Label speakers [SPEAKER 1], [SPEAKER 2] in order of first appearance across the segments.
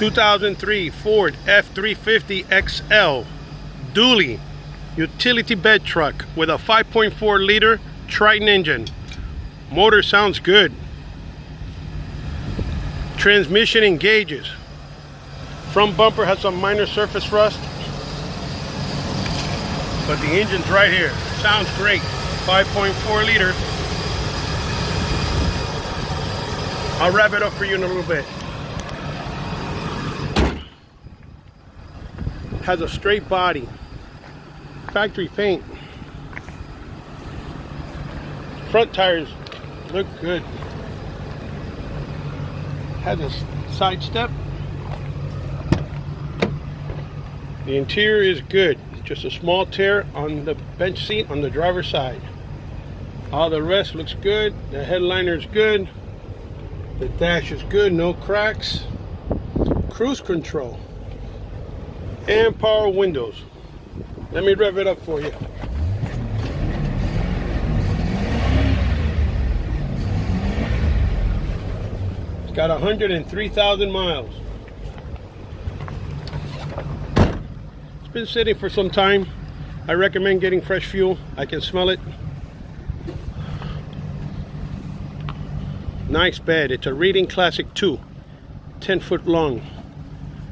[SPEAKER 1] 2003 Ford F-350XL dually utility bed truck with a 5.4 liter Triton engine. Motor sounds good. Transmission engages. Front bumper has some minor surface rust, but the engine's right here. Sounds great. 5.4 liter. I'll wrap it up for you in a little bit. Has a straight body, factory paint. Front tires look good. Has a side step. The interior is good. Just a small tear on the bench seat on the driver's side. All the rest looks good. The headliner is good. The dash is good, no cracks. Cruise control and power windows. Let me rev it up for you. It's got 103,000 miles. It's been sitting for some time. I recommend getting fresh fuel. I can smell it. Nice bed. It's a Reading Classic 2, 10 foot long.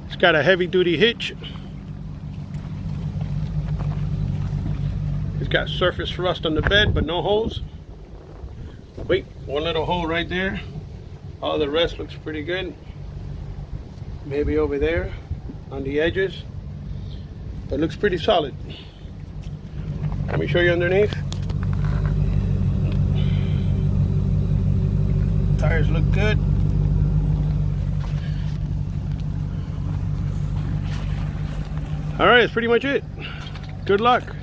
[SPEAKER 1] It's got a heavy duty hitch. It's got surface rust on the bed, but no holes. Wait, one little hole right there. All the rest looks pretty good. Maybe over there on the edges, but looks pretty solid. Let me show you underneath. Tires look good. All right, that's pretty much it. Good luck.